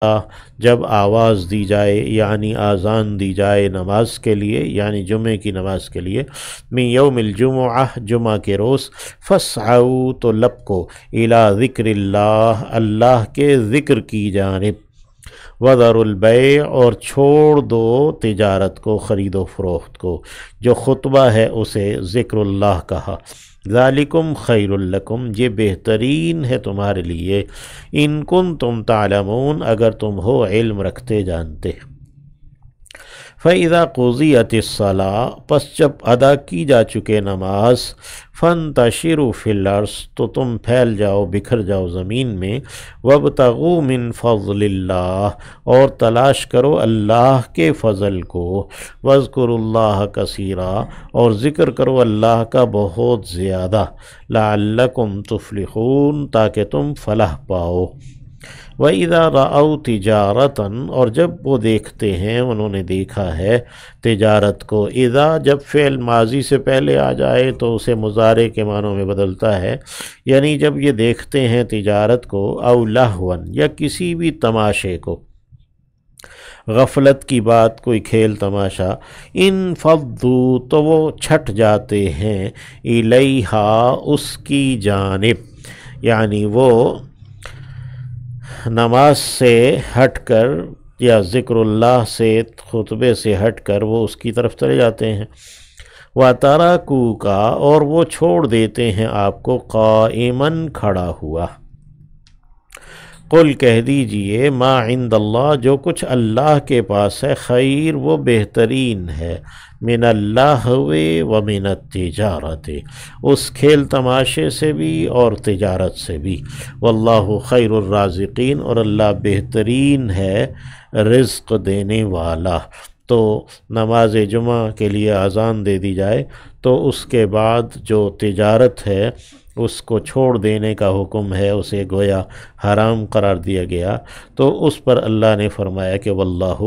جب آواز دی جائے یعنی آذان دی جائے نماز کے لیے یعنی جمعے کی نماز کے لیے، من یوم الجمعہ جمعہ کے روز، فاسعوا تو لپکو، الی ذکر اللہ اللہ کے ذکر کی جانب، وذروا البیع اور چھوڑ دو تجارت کو، خرید و فروخت کو، جو خطبہ ہے اسے ذکر اللہ کہا، ذالکم خیر لکم یہ بہترین ہے تمہارے لیے، ان کنتم تعلمون اگر تم ہو علم رکھتے جانتے۔ فَإِذَا قُضِيَتِ الصَّلَاةُ پس جب ادا کی جا چکے نماز، فَانْتَشِرُوا فِي الْأَرْضِ تو تم پھیل جاؤ بکھر جاؤ زمین میں، وَابْتَغُوا مِنْ فَضْلِ اللَّهِ اور تلاش کرو اللہ کے فضل کو، وَاذْكُرُوا اللَّهَ كَثِيرًا اور ذکر کرو اللہ کا بہت زیادہ، لَعَلَّكُمْ تُفْلِحُونَ تاکہ تم فلاح پاؤ۔ وَإِذَا رَأَوْا تِجَارَةً اور جب وہ دیکھتے ہیں انہوں نے دیکھا ہے تجارت کو، اذا جب فعل ماضی سے پہلے آ جائے تو اسے مضارع کے معنوں میں بدلتا ہے، یعنی جب یہ دیکھتے ہیں تجارت کو، او لہون یا کسی بھی تماشے کو، غفلت کی بات، کوئی کھیل تماشا، انفضوا تو وہ چھٹ جاتے ہیں، الیہا اس کی جانب، یعنی وہ نماز سے ہٹ کر یا ذکر اللہ سے خطبے سے ہٹ کر وہ اس کی طرف چلے جاتے ہیں، وَتَرَكُوكَ اور وہ چھوڑ دیتے ہیں آپ کو، قائماً کھڑا ہوا۔ قل کہہ دیجئے، ما عند اللہ جو کچھ اللہ کے پاس ہے، خیر وہ بہترین ہے، من اللہو و من التجارت اس کھیل تماشے سے بھی اور تجارت سے بھی، واللہ خیر الرازقین اور اللہ بہترین ہے رزق دینے والا۔ تو نماز جمعہ کے لیے اذان دے دی جائے تو اس کے بعد جو تجارت ہے اس کو چھوڑ دینے کا حکم ہے، اسے گویا حرام قرار دیا گیا، تو اس پر اللہ نے فرمایا کہ واللہ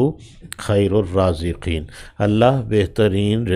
خیر الرازقین اللہ بہترین